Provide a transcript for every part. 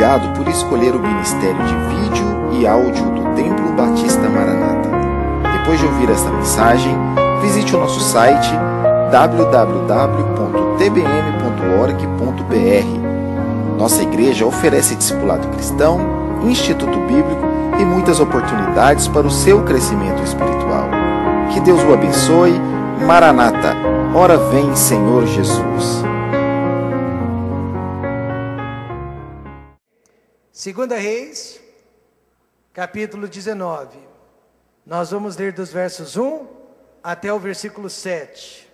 obrigado por escolher o Ministério de Vídeo e Áudio do Templo Batista Maranata. Depois de ouvir esta mensagem, visite o nosso site www.tbm.org.br. Nossa igreja oferece discipulado cristão, instituto bíblico e muitas oportunidades para o seu crescimento espiritual. Que Deus o abençoe. Maranata, ora vem, Senhor Jesus. 2 Reis, capítulo 19. Nós vamos ler dos versos 1 até o versículo 7.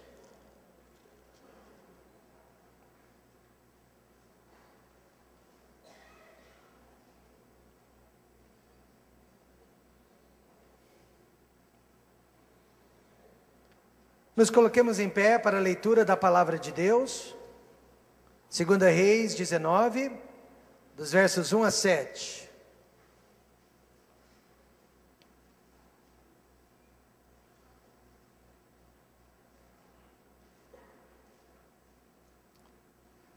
Nos coloquemos em pé para a leitura da palavra de Deus. 2 Reis 19, dos versos 1 a 7.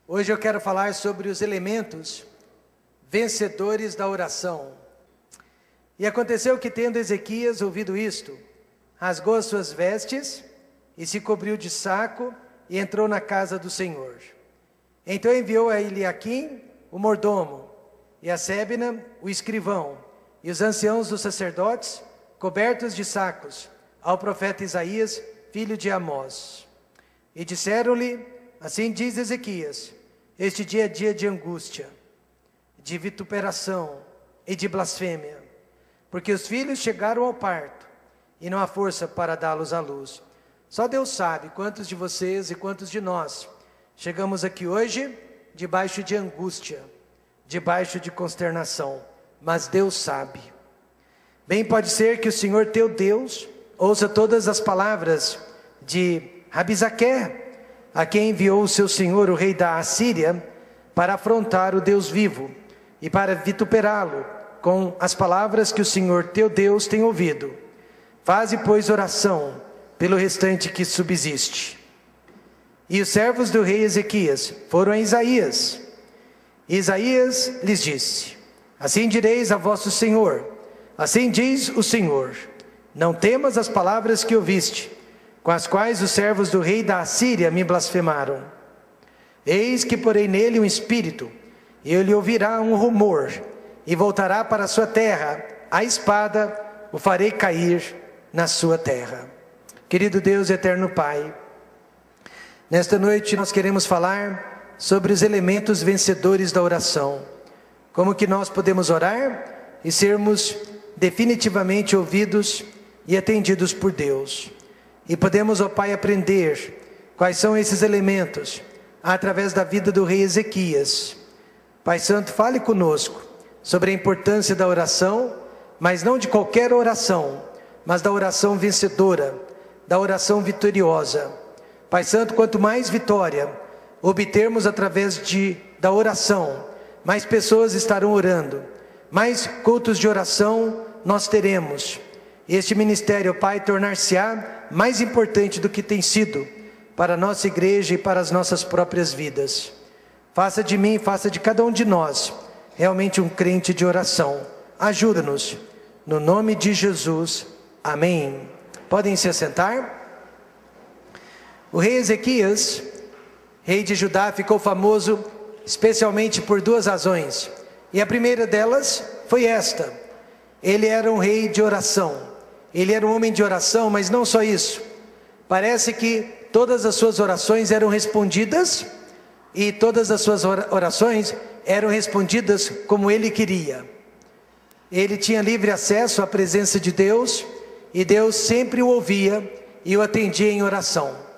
Hoje eu quero falar sobre os elementos vencedores da oração. E aconteceu que, tendo Ezequias ouvido isto, rasgou as suas vestes e se cobriu de saco e entrou na casa do Senhor. Então enviou a Eliaquim, o mordomo, e a Sebna, o escrivão, e os anciãos dos sacerdotes, cobertos de sacos, ao profeta Isaías, filho de Amós. E disseram-lhe: assim diz Ezequias, este dia é dia de angústia, de vituperação e de blasfêmia, porque os filhos chegaram ao parto, e não há força para dá-los à luz. Só Deus sabe quantos de vocês e quantos de nós chegamos aqui hoje debaixo de angústia, debaixo de consternação, mas Deus sabe. Bem pode ser que o Senhor teu Deus ouça todas as palavras de Rabizaque, a quem enviou o seu senhor, o rei da Assíria, para afrontar o Deus vivo e para vituperá-lo com as palavras que o Senhor teu Deus tem ouvido. Faze, pois, oração pelo restante que subsiste. E os servos do rei Ezequias foram a Isaías. E Isaías lhes disse: assim direis a vosso senhor, assim diz o Senhor, não temas as palavras que ouviste, com as quais os servos do rei da Assíria me blasfemaram. Eis que porei nele um espírito, e ele ouvirá um rumor, e voltará para a sua terra, a espada o farei cair na sua terra. Querido Deus e eterno Pai, nesta noite nós queremos falar sobre os elementos vencedores da oração. Como que nós podemos orar e sermos definitivamente ouvidos e atendidos por Deus. E podemos, ó Pai, aprender quais são esses elementos através da vida do rei Ezequias. Pai Santo, fale conosco sobre a importância da oração, mas não de qualquer oração, mas da oração vencedora, da oração vitoriosa. Pai Santo, quanto mais vitória obtermos através da oração, mais pessoas estarão orando, mais cultos de oração nós teremos. Este ministério, Pai, tornar-se-á mais importante do que tem sido para a nossa igreja e para as nossas próprias vidas. Faça de mim, faça de cada um de nós realmente um crente de oração. Ajuda-nos, no nome de Jesus. Amém. Podem se assentar. O rei Ezequias, rei de Judá, ficou famoso especialmente por duas razões. E a primeira delas foi esta: ele era um rei de oração. Ele era um homem de oração, mas não só isso. Parece que todas as suas orações eram respondidas, e todas as suas orações eram respondidas como ele queria. Ele tinha livre acesso à presença de Deus, e Deus sempre o ouvia e o atendia em oração.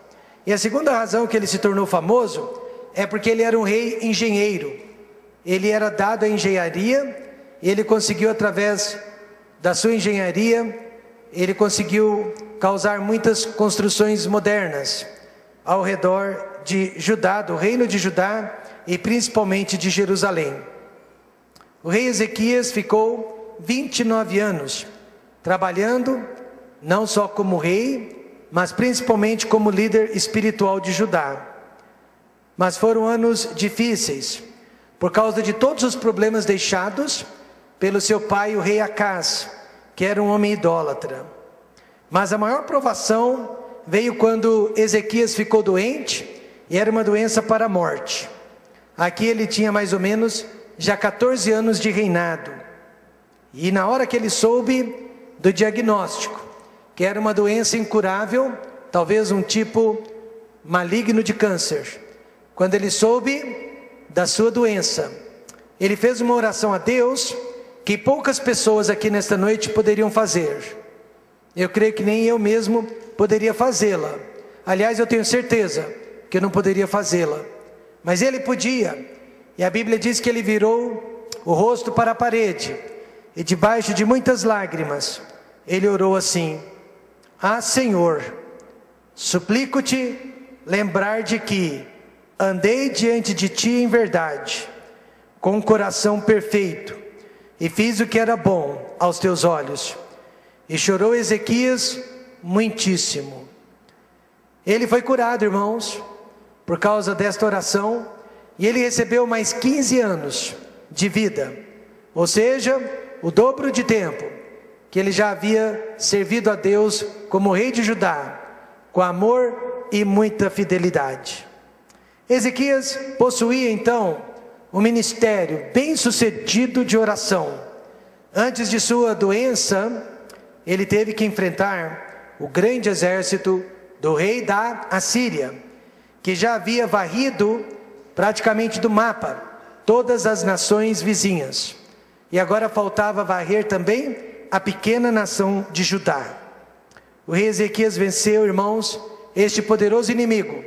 E a segunda razão que ele se tornou famoso é porque ele era um rei engenheiro. Ele era dado à engenharia, e ele conseguiu, através da sua engenharia, ele conseguiu causar muitas construções modernas ao redor de Judá, do reino de Judá e principalmente de Jerusalém. O rei Ezequias ficou 29 anos trabalhando, não só como rei, mas principalmente como líder espiritual de Judá. Mas foram anos difíceis, por causa de todos os problemas deixados pelo seu pai, o rei Acaz, que era um homem idólatra. Mas a maior provação veio quando Ezequias ficou doente, e era uma doença para a morte. Aqui ele tinha mais ou menos já 14 anos de reinado. E na hora que ele soube do diagnóstico, que era uma doença incurável, talvez um tipo maligno de câncer, quando ele soube da sua doença, ele fez uma oração a Deus que poucas pessoas aqui nesta noite poderiam fazer. Eu creio que nem eu mesmo poderia fazê-la. Aliás, eu tenho certeza que eu não poderia fazê-la, mas ele podia. E a Bíblia diz que ele virou o rosto para a parede, e debaixo de muitas lágrimas, ele orou assim: ah, Senhor, suplico-te lembrar de que andei diante de ti em verdade, com um coração perfeito, e fiz o que era bom aos teus olhos. E chorou Ezequias muitíssimo. Ele foi curado, irmãos, por causa desta oração, e ele recebeu mais 15 anos de vida, ou seja, o dobro de tempo que ele já havia servido a Deus como rei de Judá, com amor e muita fidelidade. Ezequias possuía então um ministério bem sucedido de oração. Antes de sua doença, ele teve que enfrentar o grande exército do rei da Assíria, que já havia varrido praticamente do mapa todas as nações vizinhas, e agora faltava varrer também a pequena nação de Judá. O rei Ezequias venceu, irmãos, este poderoso inimigo,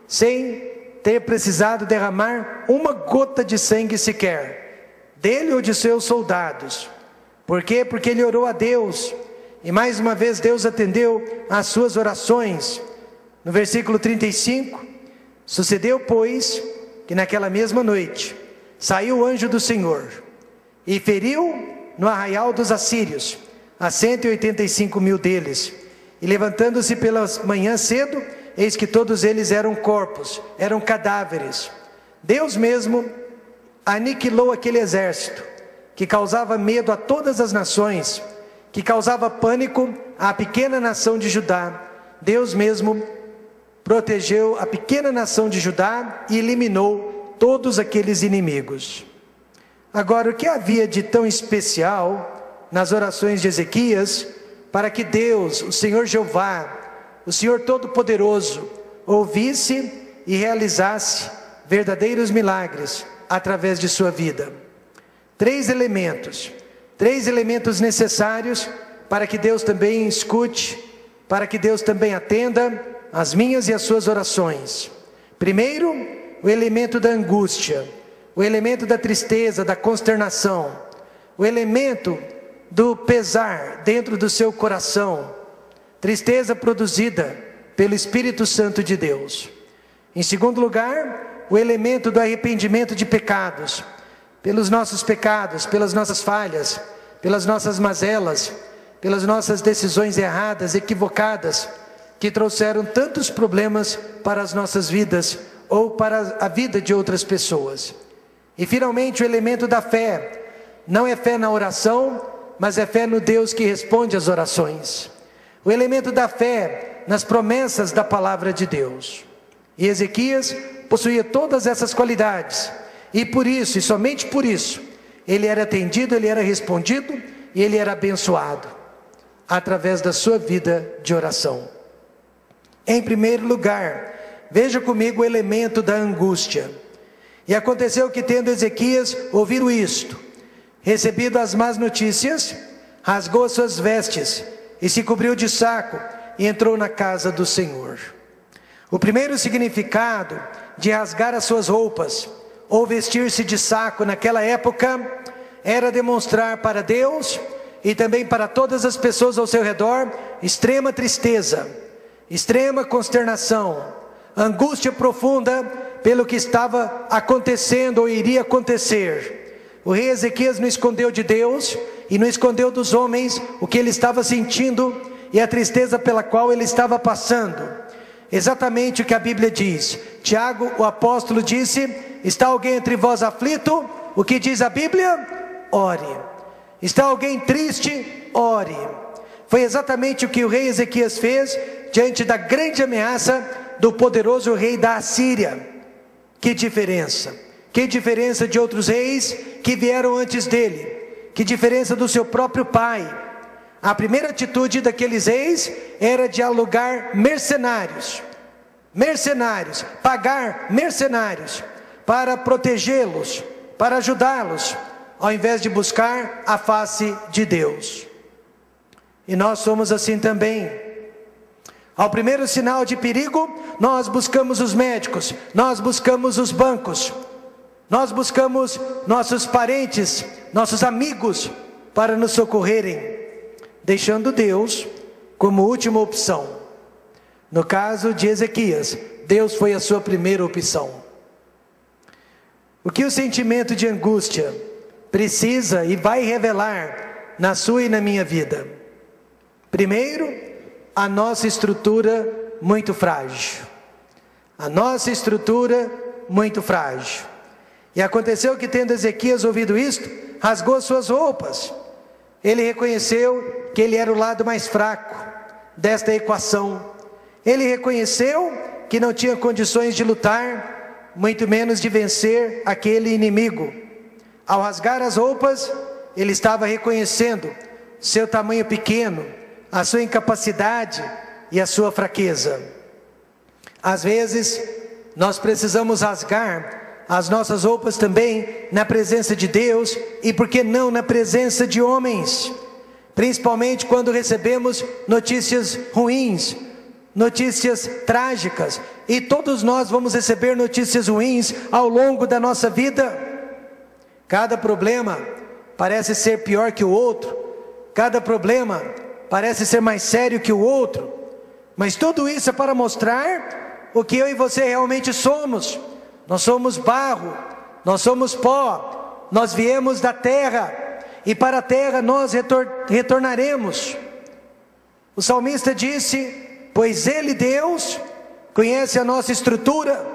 sem ter precisado derramar uma gota de sangue sequer, dele ou de seus soldados. Por quê? Porque ele orou a Deus, e mais uma vez Deus atendeu às suas orações. No versículo 35, sucedeu, pois, que naquela mesma noite, saiu o anjo do Senhor, e feriu no arraial dos assírios, a 185.000 deles, e levantando-se pela manhã cedo, eis que todos eles eram corpos, eram cadáveres. Deus mesmo aniquilou aquele exército, que causava medo a todas as nações, que causava pânico à pequena nação de Judá. Deus mesmo protegeu a pequena nação de Judá e eliminou todos aqueles inimigos. Agora, o que havia de tão especial nas orações de Ezequias, para que Deus, o Senhor Jeová, o Senhor Todo-Poderoso, ouvisse e realizasse verdadeiros milagres através de sua vida? Três elementos necessários para que Deus também escute, para que Deus também atenda as minhas e as suas orações. Primeiro, o elemento da angústia, o elemento da tristeza, da consternação, o elemento do pesar dentro do seu coração, tristeza produzida pelo Espírito Santo de Deus. Em segundo lugar, o elemento do arrependimento de pecados, pelos nossos pecados, pelas nossas falhas, pelas nossas mazelas, pelas nossas decisões erradas, equivocadas, que trouxeram tantos problemas para as nossas vidas ou para a vida de outras pessoas. E finalmente o elemento da fé. Não é fé na oração, mas é fé no Deus que responde às orações. O elemento da fé nas promessas da palavra de Deus. E Ezequias possuía todas essas qualidades, e por isso, e somente por isso, ele era atendido, ele era respondido, e ele era abençoado, através da sua vida de oração. Em primeiro lugar, veja comigo o elemento da angústia. E aconteceu que, tendo Ezequias ouvido isto, recebido as más notícias, rasgou as suas vestes, e se cobriu de saco, e entrou na casa do Senhor. O primeiro significado de rasgar as suas roupas, ou vestir-se de saco naquela época, era demonstrar para Deus, e também para todas as pessoas ao seu redor, extrema tristeza, extrema consternação, angústia profunda pelo que estava acontecendo ou iria acontecer. O rei Ezequias não escondeu de Deus e não escondeu dos homens o que ele estava sentindo e a tristeza pela qual ele estava passando. Exatamente o que a Bíblia diz. Tiago, o apóstolo, disse: Está alguém entre vós aflito? O que diz a Bíblia? Ore. Está alguém triste? Ore. Foi exatamente o que o rei Ezequias fez diante da grande ameaça do poderoso rei da Assíria. Que diferença! Que diferença de outros reis que vieram antes dele. Que diferença do seu próprio pai. A primeira atitude daqueles reis era de alugar mercenários. Mercenários, pagar mercenários para protegê-los, para ajudá-los, ao invés de buscar a face de Deus. E nós somos assim também. Ao primeiro sinal de perigo, nós buscamos os médicos, nós buscamos os bancos, nós buscamos nossos parentes, nossos amigos para nos socorrerem, deixando Deus como última opção. No caso de Ezequias, Deus foi a sua primeira opção. O que o sentimento de angústia precisa e vai revelar na sua e na minha vida? Primeiro, a nossa estrutura muito frágil. A nossa estrutura muito frágil. E aconteceu que, tendo Ezequias ouvido isto, rasgou suas roupas. Ele reconheceu que ele era o lado mais fraco desta equação. Ele reconheceu que não tinha condições de lutar, muito menos de vencer aquele inimigo. Ao rasgar as roupas, ele estava reconhecendo seu tamanho pequeno, a sua incapacidade e a sua fraqueza. Às vezes, nós precisamos rasgar as nossas roupas também na presença de Deus e, por que não, na presença de homens, principalmente quando recebemos notícias ruins, notícias trágicas, e todos nós vamos receber notícias ruins ao longo da nossa vida. Cada problema parece ser pior que o outro, cada problema parece ser mais sério que o outro, mas tudo isso é para mostrar o que eu e você realmente somos. Nós somos barro, nós somos pó, nós viemos da terra, e para a terra nós retornaremos. O salmista disse: pois Ele, Deus, conhece a nossa estrutura,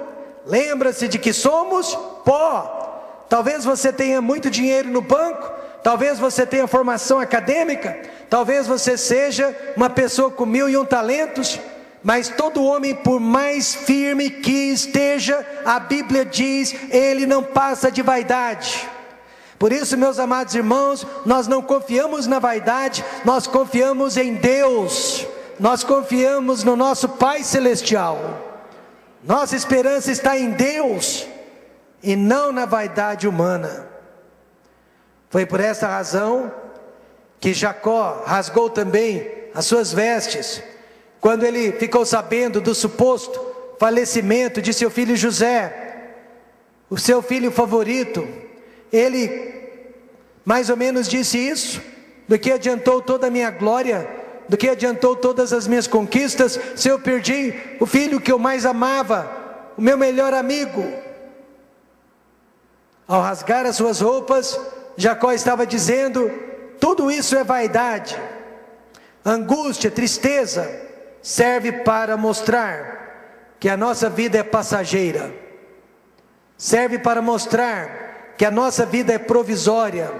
lembra-se de que somos pó. Talvez você tenha muito dinheiro no banco, talvez você tenha formação acadêmica, talvez você seja uma pessoa com 1001 talentos, mas todo homem, por mais firme que esteja, a Bíblia diz, ele não passa de vaidade. Por isso, meus amados irmãos, nós não confiamos na vaidade, nós confiamos em Deus. Nós confiamos no nosso Pai Celestial. Nossa esperança está em Deus e não na vaidade humana. Foi por essa razão que Jacó rasgou também as suas vestes, quando ele ficou sabendo do suposto falecimento de seu filho José, o seu filho favorito. Ele mais ou menos disse isso: do que adiantou toda a minha glória, do que adiantou todas as minhas conquistas, se eu perdi o filho que eu mais amava, o meu melhor amigo? Ao rasgar as suas roupas, Jacó estava dizendo: tudo isso é vaidade. Angústia, tristeza, serve para mostrar que a nossa vida é passageira, serve para mostrar que a nossa vida é provisória,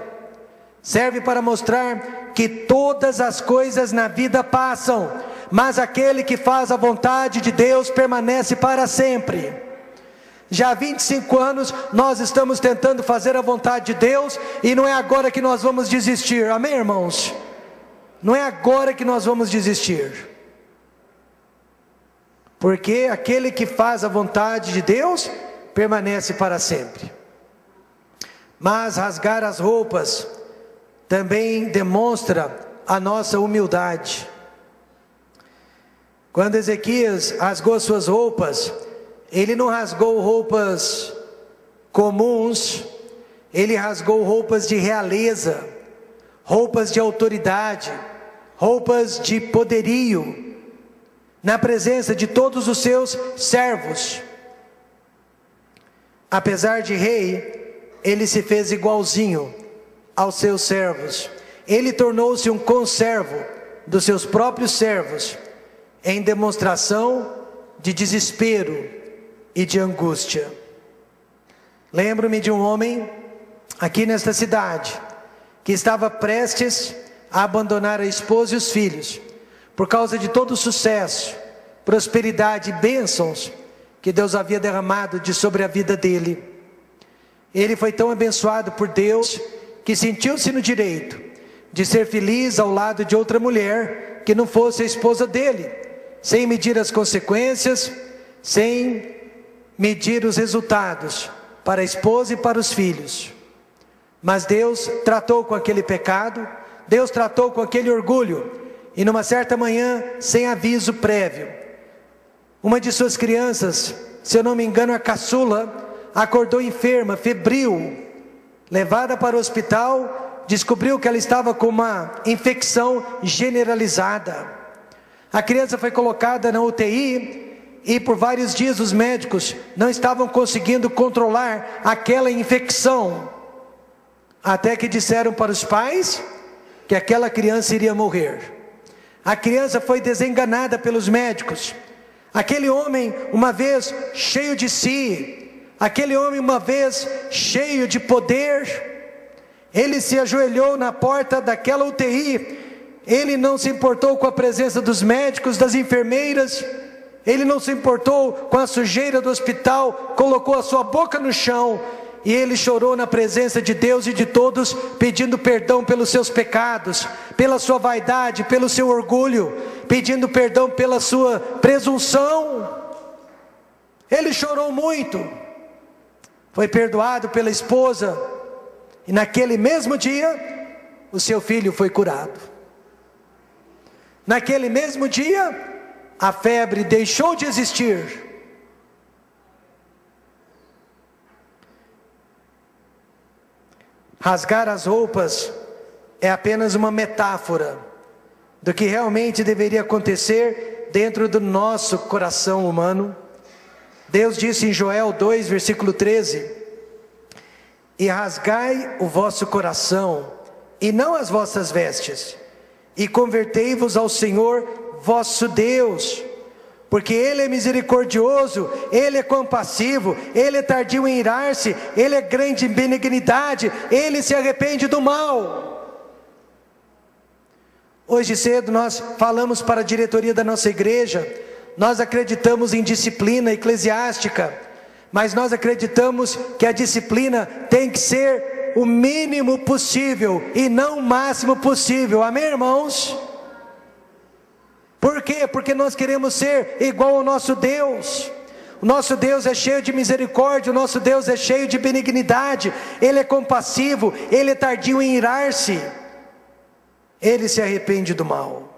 serve para mostrar que todas as coisas na vida passam, mas aquele que faz a vontade de Deus permanece para sempre. Já há 25 anos nós estamos tentando fazer a vontade de Deus, e não é agora que nós vamos desistir, amém, irmãos? Não é agora que nós vamos desistir, porque aquele que faz a vontade de Deus permanece para sempre. Mas rasgar as roupas também demonstra a nossa humildade. Quando Ezequias rasgou suas roupas, ele não rasgou roupas comuns, ele rasgou roupas de realeza, roupas de autoridade, roupas de poderio, na presença de todos os seus servos. Apesar de rei, ele se fez igualzinho aos seus servos. Ele tornou-se um conservo dos seus próprios servos, em demonstração de desespero e de angústia. Lembro-me de um homem aqui nesta cidade que estava prestes a abandonar a esposa e os filhos por causa de todo o sucesso, prosperidade e bênçãos que Deus havia derramado sobre a vida dele. Ele foi tão abençoado por Deus que sentiu-se no direito de ser feliz ao lado de outra mulher que não fosse a esposa dele, sem medir as consequências, sem medir os resultados para a esposa e para os filhos. Mas Deus tratou com aquele pecado, Deus tratou com aquele orgulho, e numa certa manhã, sem aviso prévio, uma de suas crianças, se eu não me engano a caçula, acordou enferma, febril, levada para o hospital, descobriu que ela estava com uma infecção generalizada. A criança foi colocada na UTI e por vários dias os médicos não estavam conseguindo controlar aquela infecção, até que disseram para os pais que aquela criança iria morrer. A criança foi desenganada pelos médicos. Aquele homem, uma vez cheio de si, aquele homem uma vez cheio de poder, ele se ajoelhou na porta daquela UTI, ele não se importou com a presença dos médicos, das enfermeiras, ele não se importou com a sujeira do hospital, colocou a sua boca no chão, e ele chorou na presença de Deus e de todos, pedindo perdão pelos seus pecados, pela sua vaidade, pelo seu orgulho, pedindo perdão pela sua presunção. Ele chorou muito, foi perdoado pela esposa, e naquele mesmo dia, o seu filho foi curado. Naquele mesmo dia, a febre deixou de existir. Rasgar as roupas é apenas uma metáfora do que realmente deveria acontecer dentro do nosso coração humano. Deus disse em Joel 2, versículo 13: e rasgai o vosso coração, e não as vossas vestes, e convertei-vos ao Senhor vosso Deus, porque Ele é misericordioso, Ele é compassivo, Ele é tardio em irar-se, Ele é grande em benignidade, Ele se arrepende do mal. Hoje cedo nós falamos para a diretoria da nossa igreja, nós acreditamos em disciplina eclesiástica, mas nós acreditamos que a disciplina tem que ser o mínimo possível e não o máximo possível, amém, irmãos? Por quê? Porque nós queremos ser igual ao nosso Deus. O nosso Deus é cheio de misericórdia, o nosso Deus é cheio de benignidade, Ele é compassivo, Ele é tardio em irar-se, Ele se arrepende do mal.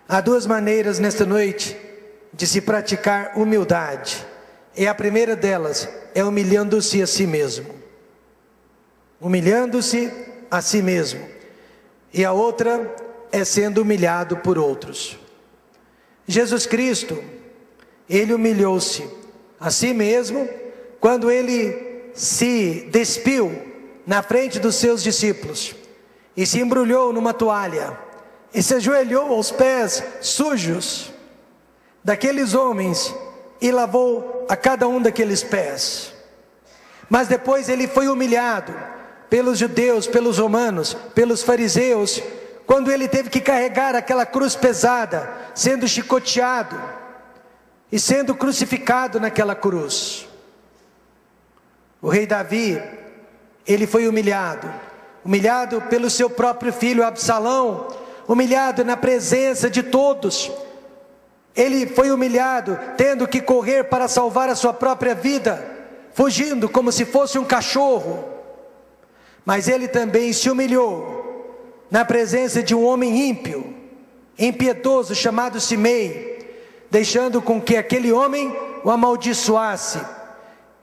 Há duas maneiras nesta noite de se praticar humildade, e a primeira delas é humilhando-se a si mesmo. Humilhando-se a si mesmo. E a outra é sendo humilhado por outros. Jesus Cristo, Ele humilhou-se a si mesmo, quando Ele se despiu na frente dos seus discípulos, e se embrulhou numa toalha, e se ajoelhou aos pés sujos daqueles homens, e lavou a cada um daqueles pés. Mas depois Ele foi humilhado pelos judeus, pelos romanos, pelos fariseus, quando Ele teve que carregar aquela cruz pesada, sendo chicoteado e sendo crucificado naquela cruz. O rei Davi, ele foi humilhado pelo seu próprio filho Absalão, humilhado na presença de todos. Ele foi humilhado, tendo que correr para salvar a sua própria vida, fugindo como se fosse um cachorro. Mas ele também se humilhou na presença de um homem ímpio, impiedoso, chamado Simei, deixando com que aquele homem o amaldiçoasse,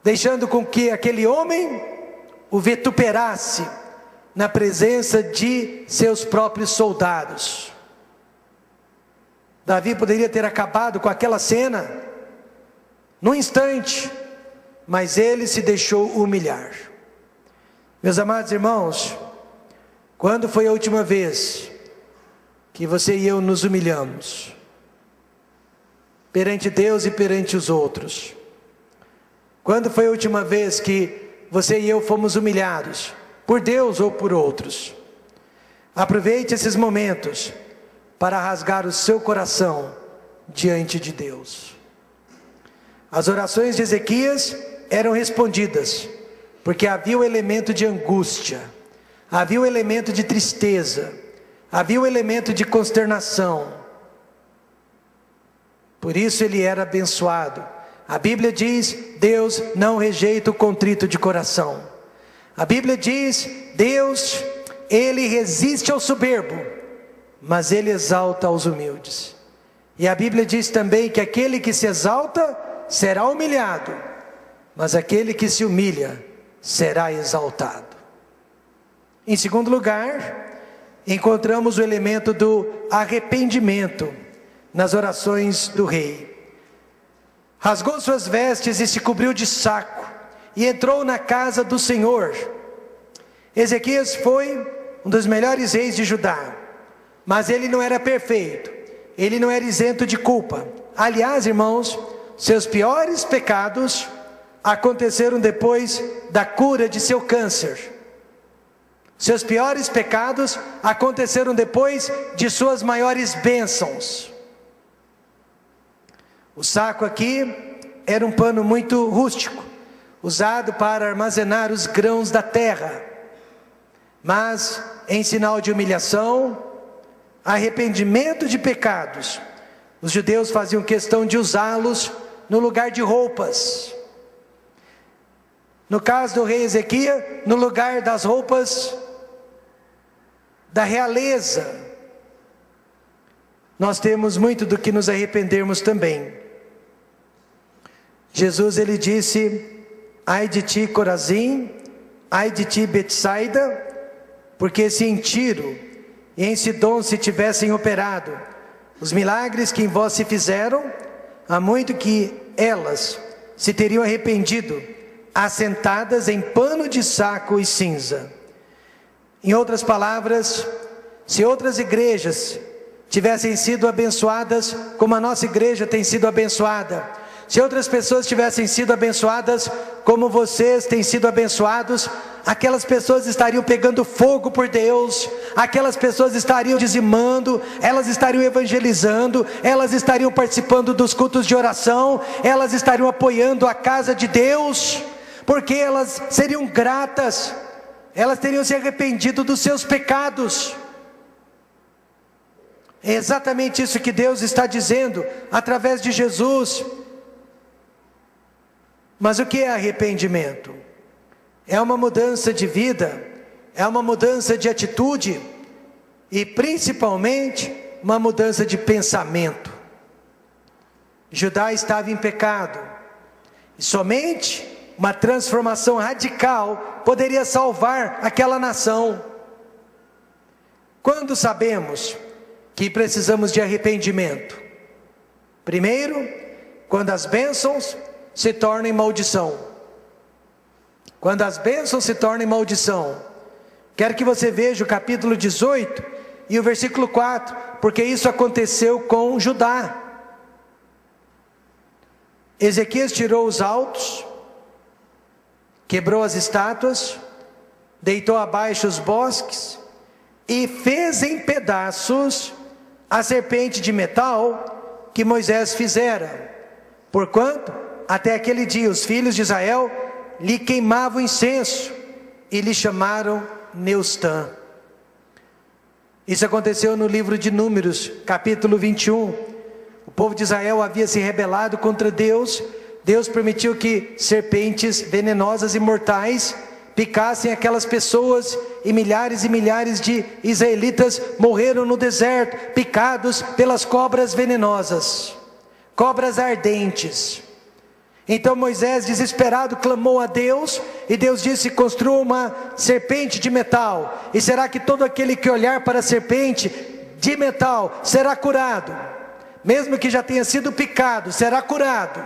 deixando com que aquele homem o vituperasse na presença de seus próprios soldados. Davi poderia ter acabado com aquela cena num instante, mas ele se deixou humilhar. Meus amados irmãos, quando foi a última vez que você e eu nos humilhamos perante Deus e perante os outros? Quando foi a última vez que você e eu fomos humilhados? Por Deus ou por outros? Aproveite esses momentos para rasgar o seu coração diante de Deus. As orações de Ezequias eram respondidas, porque havia o elemento de angústia, havia o elemento de tristeza, havia o elemento de consternação. Por isso ele era abençoado. A Bíblia diz: Deus não rejeita o contrito de coração. A Bíblia diz: Deus, Ele resiste ao soberbo, mas Ele exalta aos humildes. E a Bíblia diz também que aquele que se exalta será humilhado, mas aquele que se humilha será exaltado. Em segundo lugar, encontramos o elemento do arrependimento nas orações do rei. Rasgou suas vestes e se cobriu de saco, e entrou na casa do Senhor. Ezequias foi um dos melhores reis de Judá, mas ele não era perfeito, ele não era isento de culpa. Aliás, irmãos, seus piores pecados aconteceram depois da cura de seu câncer. Seus piores pecados aconteceram depois de suas maiores bênçãos. O saco aqui era um pano muito rústico, usado para armazenar os grãos da terra. Mas, em sinal de humilhação, arrependimento de pecados, os judeus faziam questão de usá-los no lugar de roupas. No caso do rei Ezequias, no lugar das roupas da realeza. Nós temos muito do que nos arrependermos também. Jesus, ele disse: ai de ti, Corazim, ai de ti, Betsaida, porque se em Tiro e em Sidom se tivessem operado os milagres que em vós se fizeram, há muito que elas se teriam arrependido, assentadas em pano de saco e cinza. Em outras palavras, se outras igrejas tivessem sido abençoadas como a nossa igreja tem sido abençoada, se outras pessoas tivessem sido abençoadas como vocês têm sido abençoados, aquelas pessoas estariam pegando fogo por Deus, aquelas pessoas estariam dizimando, elas estariam evangelizando, elas estariam participando dos cultos de oração, elas estariam apoiando a casa de Deus, porque elas seriam gratas, elas teriam se arrependido dos seus pecados. É exatamente isso que Deus está dizendo através de Jesus. Mas o que é arrependimento? É uma mudança de vida, é uma mudança de atitude e principalmente uma mudança de pensamento. Judá estava em pecado e somente uma transformação radical poderia salvar aquela nação. Quando sabemos que precisamos de arrependimento? Primeiro, quando as bênçãos se tornam maldição. Quando as bênçãos se tornam maldição. Quero que você veja o capítulo 18 e o versículo 4, porque isso aconteceu com Judá. Ezequias tirou os altos, quebrou as estátuas, deitou abaixo os bosques e fez em pedaços a serpente de metal que Moisés fizera. Porquanto, até aquele dia, os filhos de Israel lhe queimavam incenso e lhe chamaram Neustã. Isso aconteceu no livro de Números, capítulo 21. O povo de Israel havia se rebelado contra Deus. Deus permitiu que serpentes venenosas e mortais picassem aquelas pessoas, e milhares de israelitas morreram no deserto, picados pelas cobras venenosas, cobras ardentes. Então Moisés, desesperado, clamou a Deus, e Deus disse: construa uma serpente de metal, e será que todo aquele que olhar para a serpente de metal será curado, mesmo que já tenha sido picado, será curado.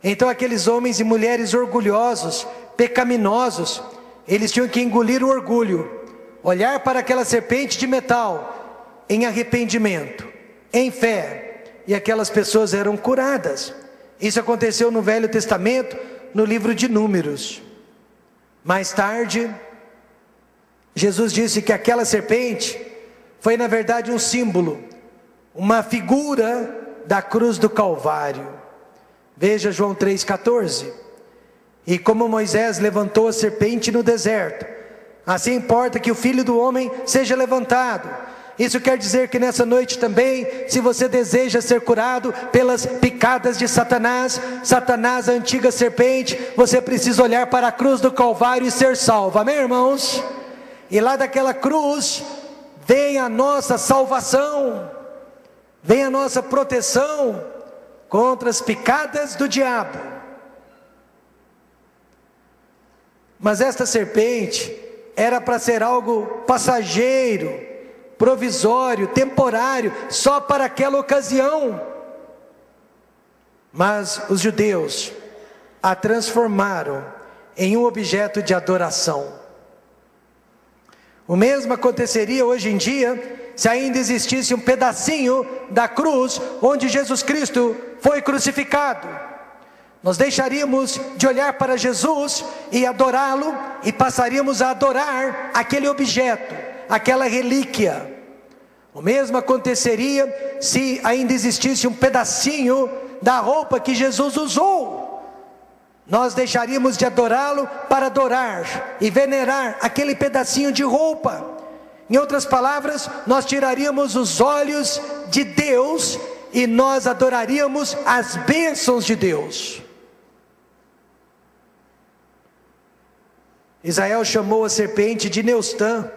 Então aqueles homens e mulheres orgulhosos, pecaminosos, eles tinham que engolir o orgulho, olhar para aquela serpente de metal em arrependimento, em fé, e aquelas pessoas eram curadas. Isso aconteceu no Velho Testamento, no livro de Números. Mais tarde, Jesus disse que aquela serpente foi na verdade um símbolo, uma figura da cruz do Calvário. Veja João 3,14. E como Moisés levantou a serpente no deserto, assim importa que o Filho do Homem seja levantado. Isso quer dizer que nessa noite também, se você deseja ser curado pelas picadas de Satanás, a antiga serpente, você precisa olhar para a cruz do Calvário e ser salvo. Amém, irmãos? E lá daquela cruz vem a nossa salvação, vem a nossa proteção contra as picadas do diabo. Mas esta serpente era para ser algo passageiro, provisório, temporário, só para aquela ocasião. Mas os judeus a transformaram em um objeto de adoração. O mesmo aconteceria hoje em dia, se ainda existisse um pedacinho da cruz onde Jesus Cristo foi crucificado. Nós deixaríamos de olhar para Jesus e adorá-lo, e passaríamos a adorar aquele objeto, aquela relíquia. O mesmo aconteceria se ainda existisse um pedacinho da roupa que Jesus usou. Nós deixaríamos de adorá-lo para adorar e venerar aquele pedacinho de roupa. Em outras palavras, nós tiraríamos os olhos de Deus e nós adoraríamos as bênçãos de Deus. Israel chamou a serpente de Neustã.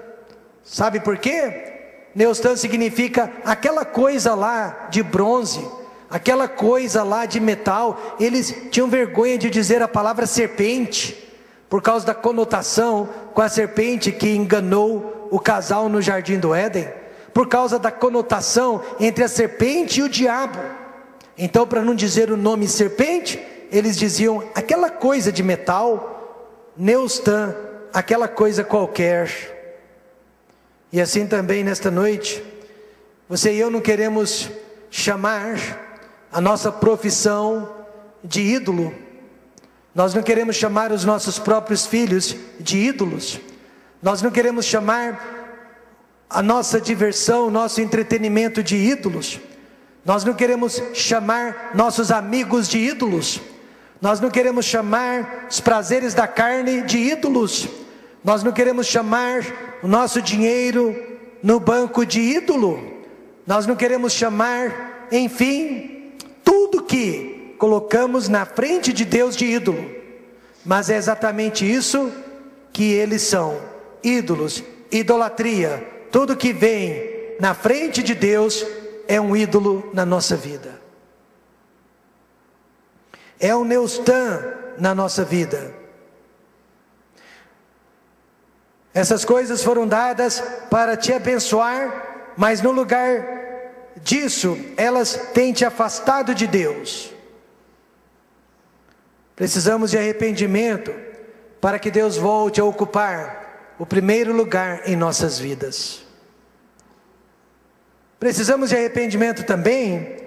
Sabe por quê? Neustã significa aquela coisa lá de bronze, aquela coisa lá de metal. Eles tinham vergonha de dizer a palavra serpente, por causa da conotação com a serpente que enganou o casal no jardim do Éden, por causa da conotação entre a serpente e o diabo. Então, para não dizer o nome serpente, eles diziam aquela coisa de metal, Neustã, aquela coisa qualquer. E assim também nesta noite, você e eu não queremos chamar a nossa profissão de ídolo. Nós não queremos chamar os nossos próprios filhos de ídolos. Nós não queremos chamar a nossa diversão, nosso entretenimento de ídolos. Nós não queremos chamar nossos amigos de ídolos. Nós não queremos chamar os prazeres da carne de ídolos. Nós não queremos chamar o nosso dinheiro no banco de ídolo. Nós não queremos chamar, enfim, tudo que colocamos na frente de Deus de ídolo. Mas é exatamente isso que eles são: ídolos, idolatria. Tudo que vem na frente de Deus é um ídolo na nossa vida. É um Neustã na nossa vida. Essas coisas foram dadas para te abençoar, mas no lugar disso, elas têm te afastado de Deus. Precisamos de arrependimento para que Deus volte a ocupar o primeiro lugar em nossas vidas. Precisamos de arrependimento também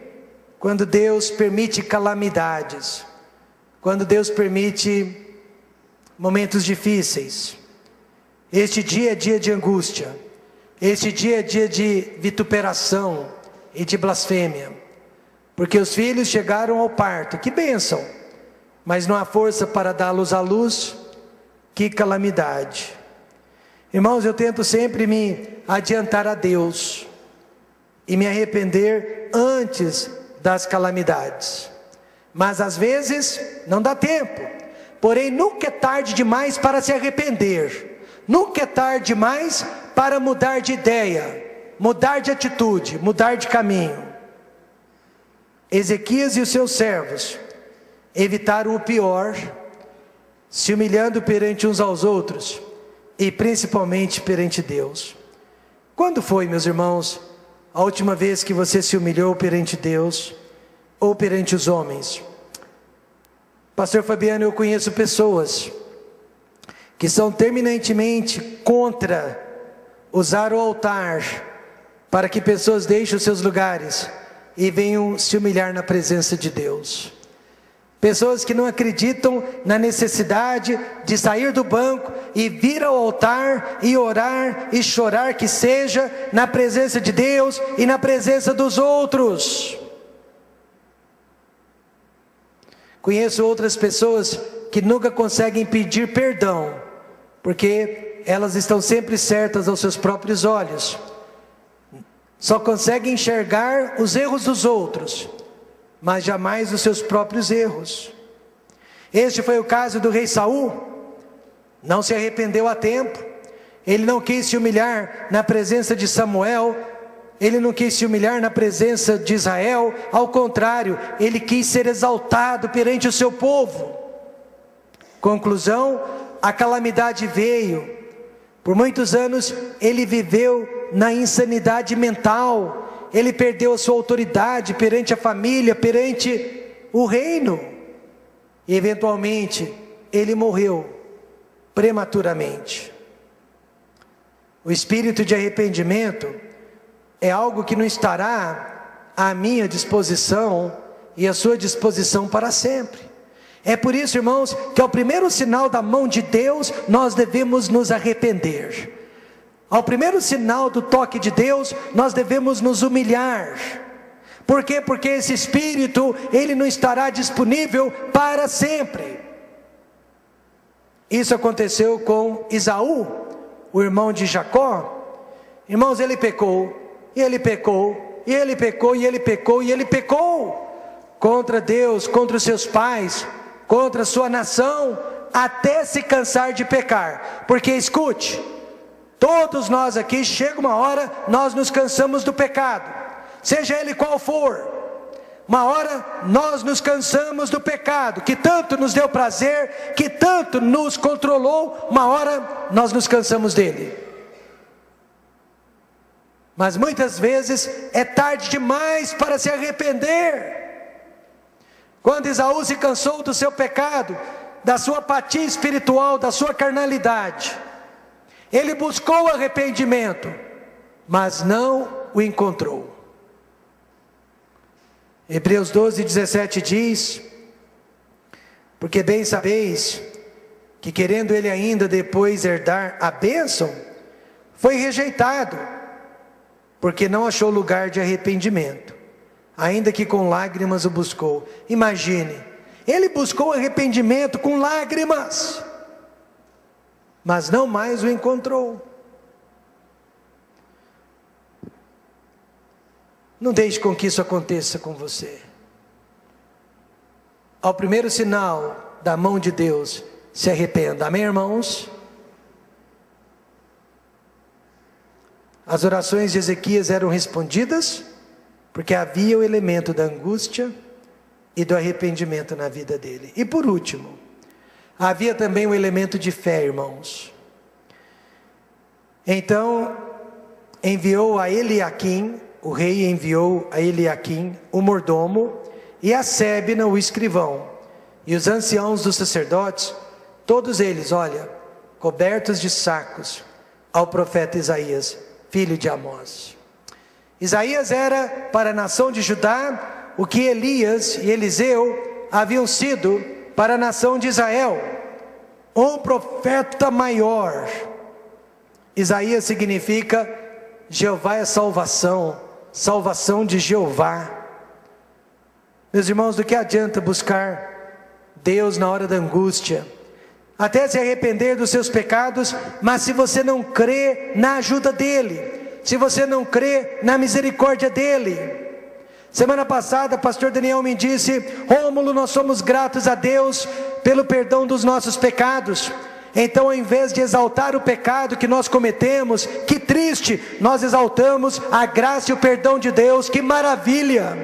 quando Deus permite calamidades, quando Deus permite momentos difíceis. Este dia é dia de angústia, este dia é dia de vituperação e de blasfêmia, porque os filhos chegaram ao parto, que bênção, mas não há força para dá-los à luz, que calamidade. Irmãos, eu tento sempre me adiantar a Deus e me arrepender antes das calamidades, mas às vezes não dá tempo. Porém, nunca é tarde demais para se arrepender. Nunca é tarde demais para mudar de ideia, mudar de atitude, mudar de caminho. Ezequias e os seus servos evitaram o pior, se humilhando perante uns aos outros e principalmente perante Deus. Quando foi, meus irmãos, a última vez que você se humilhou perante Deus ou perante os homens? Pastor Fabiano, eu conheço pessoas que são terminantemente contra usar o altar para que pessoas deixem os seus lugares e venham se humilhar na presença de Deus. pessoas que não acreditam na necessidade de sair do banco e vir ao altar e orar e chorar, que seja na presença de Deus e na presença dos outros. Conheço outras pessoas que nunca conseguem pedir perdão, porque elas estão sempre certas aos seus próprios olhos, só conseguem enxergar os erros dos outros, mas jamais os seus próprios erros. Este foi o caso do rei Saul. Não se arrependeu a tempo, ele não quis se humilhar na presença de Samuel, ele não quis se humilhar na presença de Israel, ao contrário, ele quis ser exaltado perante o seu povo. Conclusão, a calamidade veio. Por muitos anos ele viveu na insanidade mental, ele perdeu a sua autoridade perante a família, perante o reino, e eventualmente ele morreu prematuramente. O espírito de arrependimento é algo que não estará à minha disposição e à sua disposição para sempre. É por isso, irmãos, que ao primeiro sinal da mão de Deus, nós devemos nos arrepender. Ao primeiro sinal do toque de Deus, nós devemos nos humilhar. Por quê? Porque esse espírito, ele não estará disponível para sempre. Isso aconteceu com Esaú, o irmão de Jacó. Irmãos, ele pecou, e ele pecou, e ele pecou, e ele pecou, e ele pecou contra Deus, contra os seus pais, contra a sua nação, até se cansar de pecar. Porque escute, todos nós aqui, chega uma hora, nós nos cansamos do pecado, seja ele qual for. Uma hora nós nos cansamos do pecado, que tanto nos deu prazer, que tanto nos controlou, uma hora nós nos cansamos dele. Mas muitas vezes é tarde demais para se arrepender. Quando Esaú se cansou do seu pecado, da sua apatia espiritual, da sua carnalidade, ele buscou arrependimento, mas não o encontrou. Hebreus 12:17 diz: porque bem sabeis que querendo ele ainda depois herdar a bênção, foi rejeitado, porque não achou lugar de arrependimento, ainda que com lágrimas o buscou. Imagine, ele buscou arrependimento com lágrimas, mas não mais o encontrou. Não deixe com que isso aconteça com você. Ao primeiro sinal da mão de Deus, se arrependa. Amém, irmãos? As orações de Ezequias eram respondidas porque havia o elemento da angústia e do arrependimento na vida dele. E por último, havia também o elemento de fé, irmãos. Então enviou a Eliaquim, o rei enviou a Eliaquim, o mordomo, e a Sebna, o escrivão, e os anciãos dos sacerdotes, todos eles, olha, cobertos de sacos, ao profeta Isaías, filho de Amós. Isaías era para a nação de Judá o que Elias e Eliseu haviam sido para a nação de Israel, um profeta maior. Isaías significa Jeová é salvação, salvação de Jeová. Meus irmãos, do que adianta buscar Deus na hora da angústia, até se arrepender dos seus pecados, mas se você não crê na ajuda dEle, se você não crê na misericórdia dEle. Semana passada, pastor Daniel me disse: Rômulo, nós somos gratos a Deus pelo perdão dos nossos pecados. Então, ao invés de exaltar o pecado que nós cometemos, que triste, nós exaltamos a graça e o perdão de Deus. Que maravilha!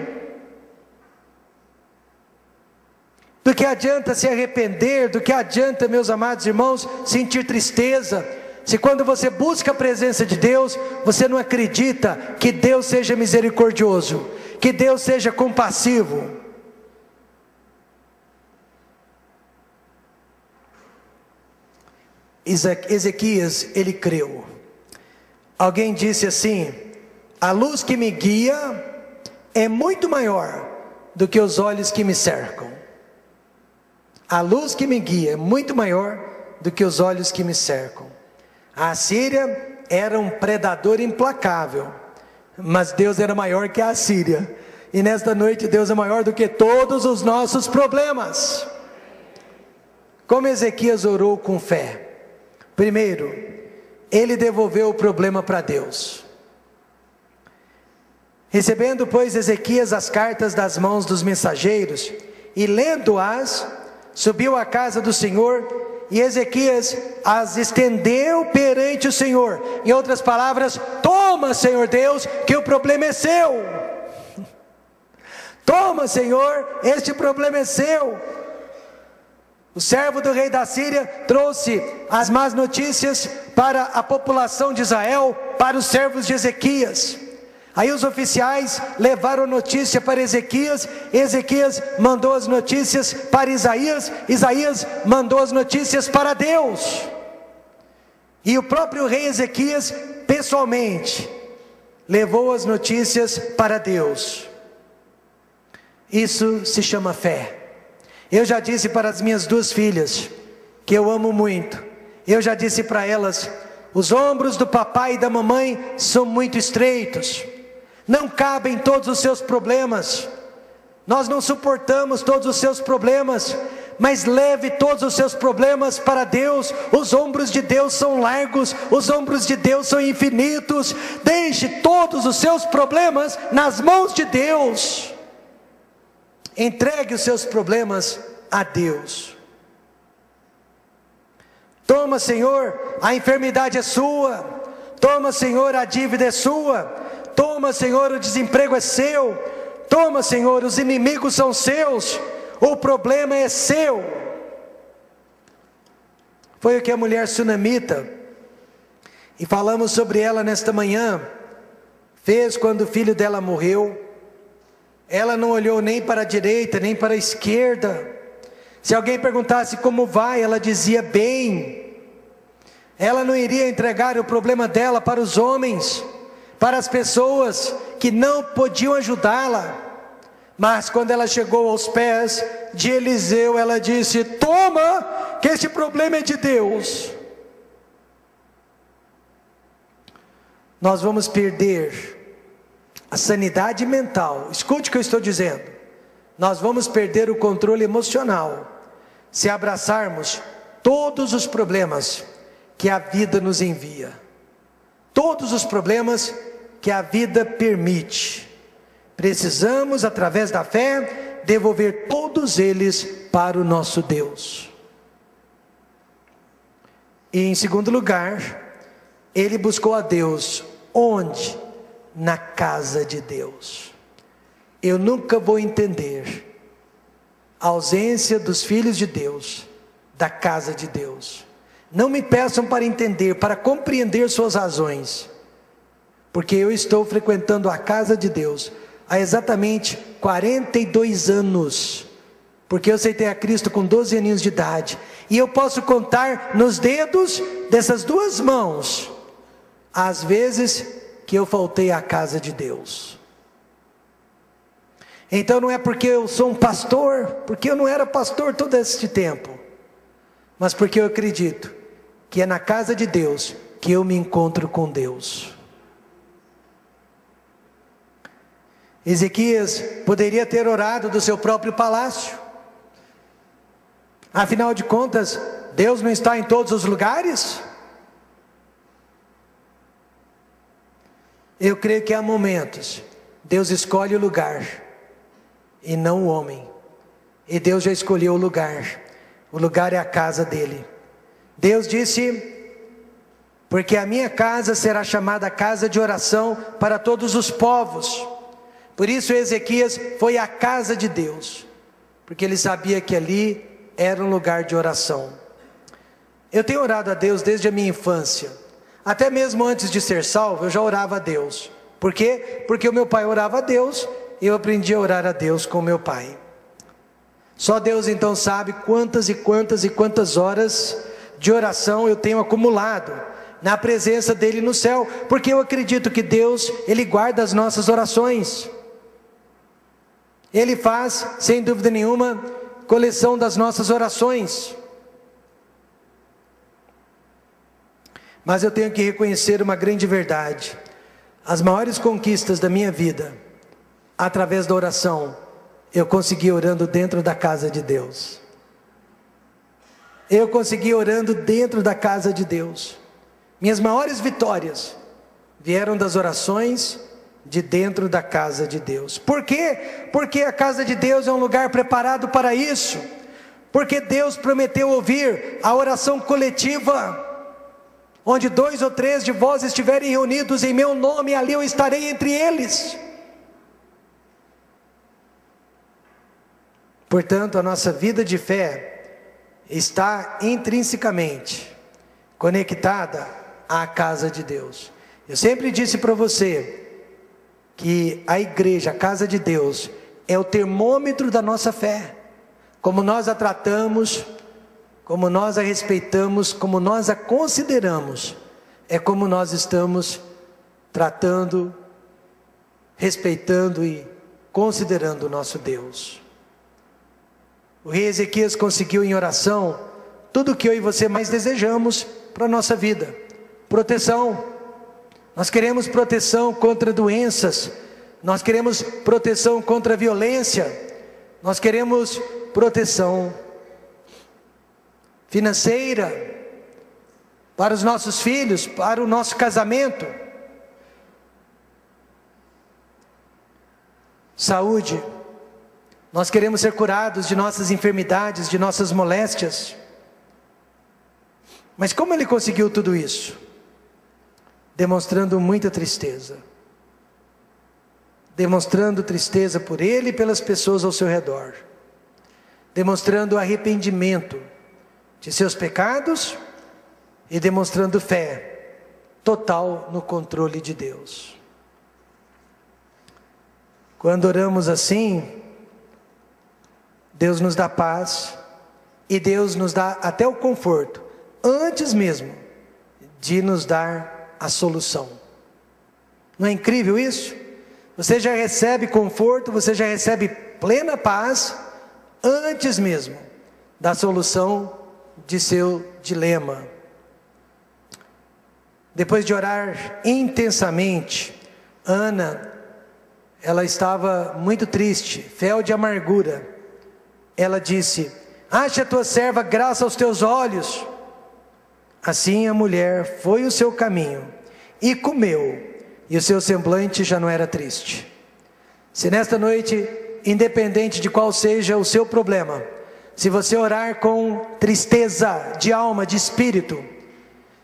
Do que adianta se arrepender, do que adianta, meus amados irmãos, sentir tristeza, se quando você busca a presença de Deus, você não acredita que Deus seja misericordioso, que Deus seja compassivo. Ezequias, ele creu. Alguém disse assim: a luz que me guia é muito maior do que os olhos que me cercam. A luz que me guia é muito maior do que os olhos que me cercam. A Assíria era um predador implacável, mas Deus era maior que a Assíria. E nesta noite Deus é maior do que todos os nossos problemas. Como Ezequias orou com fé? Primeiro, ele devolveu o problema para Deus. Recebendo, pois, Ezequias as cartas das mãos dos mensageiros, e lendo-as, subiu à casa do Senhor, e Ezequias as estendeu perante o Senhor. Em outras palavras, toma, Senhor Deus, que o problema é seu. Toma, Senhor, este problema é seu. O servo do rei da Síria trouxe as más notícias para a população de Israel, para os servos de Ezequias. Aí os oficiais levaram notícia para Ezequias, Ezequias mandou as notícias para Isaías, Isaías mandou as notícias para Deus. E o próprio rei Ezequias, pessoalmente, levou as notícias para Deus. Isso se chama fé. Eu já disse para as minhas duas filhas, que eu amo muito, eu já disse para elas, os ombros do papai e da mamãe são muito estreitos, não cabem todos os seus problemas, nós não suportamos todos os seus problemas, mas leve todos os seus problemas para Deus. Os ombros de Deus são largos, os ombros de Deus são infinitos. Deixe todos os seus problemas nas mãos de Deus. Entregue os seus problemas a Deus. Toma, Senhor, a enfermidade é sua. Toma, Senhor, a dívida é sua. Toma, Senhor, o desemprego é seu. Toma, Senhor, os inimigos são seus. O problema é seu. Foi o que a mulher sunamita, e falamos sobre ela nesta manhã, fez quando o filho dela morreu. Ela não olhou nem para a direita, nem para a esquerda. Se alguém perguntasse como vai, ela dizia bem. Ela não iria entregar o problema dela para os homens, para as pessoas que não podiam ajudá-la. Mas quando ela chegou aos pés de Eliseu, ela disse: toma, que este problema é de Deus. Nós vamos perder a sanidade mental. Escute o que eu estou dizendo. Nós vamos perder o controle emocional se abraçarmos todos os problemas que a vida nos envia, todos os problemas que a vida permite. Precisamos, através da fé, devolver todos eles para o nosso Deus. E em segundo lugar, ele buscou a Deus. Onde? Na casa de Deus. Eu nunca vou entender a ausência dos filhos de Deus da casa de Deus. Não me peçam para entender, para compreender suas razões, porque eu estou frequentando a casa de Deus há exatamente 42 anos, porque eu aceitei a Cristo com 12 aninhos de idade, e eu posso contar nos dedos dessas duas mãos as vezes que eu faltei à casa de Deus. Então não é porque eu sou um pastor, porque eu não era pastor todo esse tempo, mas porque eu acredito que é na casa de Deus que eu me encontro com Deus. Ezequias poderia ter orado do seu próprio palácio. Afinal de contas, Deus não está em todos os lugares? Eu creio que há momentos, Deus escolhe o lugar, e não o homem. E Deus já escolheu o lugar é a casa dele. Deus disse: porque a minha casa será chamada casa de oração para todos os povos. Por isso Ezequias foi à casa de Deus, porque ele sabia que ali era um lugar de oração. Eu tenho orado a Deus desde a minha infância, até mesmo antes de ser salvo eu já orava a Deus. Por quê? Porque o meu pai orava a Deus, e eu aprendi a orar a Deus com o meu pai. Só Deus então sabe quantas e quantas horas de oração eu tenho acumulado na presença dele no céu, porque eu acredito que Deus, ele guarda as nossas orações. Ele faz, sem dúvida nenhuma, coleção das nossas orações. Mas eu tenho que reconhecer uma grande verdade: as maiores conquistas da minha vida, através da oração, eu consegui orando dentro da casa de Deus. Eu consegui orando dentro da casa de Deus. Minhas maiores vitórias vieram das orações de dentro da casa de Deus. Por quê? Porque a casa de Deus é um lugar preparado para isso. Porque Deus prometeu ouvir a oração coletiva. Onde 2 ou 3 de vós estiverem reunidos em meu nome, ali eu estarei entre eles. Portanto, a nossa vida de fé está intrinsecamente conectada à casa de Deus. Eu sempre disse para você que a igreja, a casa de Deus, é o termômetro da nossa fé. Como nós a tratamos, como nós a respeitamos, como nós a consideramos, é como nós estamos tratando, respeitando e considerando o nosso Deus. O rei Ezequias conseguiu em oração tudo o que eu e você mais desejamos para a nossa vida: proteção. Nós queremos proteção contra doenças, nós queremos proteção contra a violência, nós queremos proteção financeira para os nossos filhos, para o nosso casamento. Saúde. Nós queremos ser curados de nossas enfermidades, de nossas moléstias. Mas como ele conseguiu tudo isso? Demonstrando muita tristeza. Demonstrando tristeza por ele e pelas pessoas ao seu redor. Demonstrando arrependimento de seus pecados e demonstrando fé total no controle de Deus. Quando oramos assim, Deus nos dá paz e Deus nos dá até o conforto, antes mesmo de nos dar a solução. Não é incrível isso? Você já recebe conforto, você já recebe plena paz, antes mesmo da solução de seu dilema. Depois de orar intensamente, Ana, ela estava muito triste, fel de amargura. Ela disse: acha a tua serva graça aos teus olhos. Assim a mulher foi o seu caminho e comeu, e o seu semblante já não era triste. Se nesta noite, independente de qual seja o seu problema, se você orar com tristeza de alma, de espírito,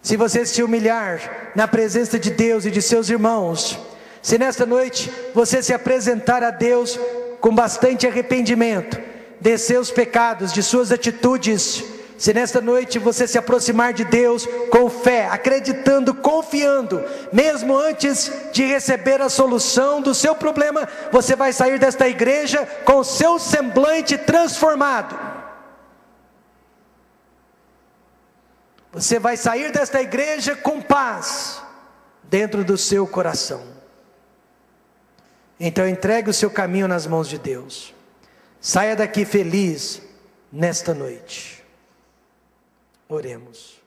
se você se humilhar na presença de Deus e de seus irmãos, se nesta noite você se apresentar a Deus com bastante arrependimento de seus pecados, de suas atitudes, se nesta noite você se aproximar de Deus com fé, acreditando, confiando, mesmo antes de receber a solução do seu problema, você vai sair desta igreja com o seu semblante transformado. Você vai sair desta igreja com paz dentro do seu coração. Então entregue o seu caminho nas mãos de Deus. Saia daqui feliz nesta noite. Oremos.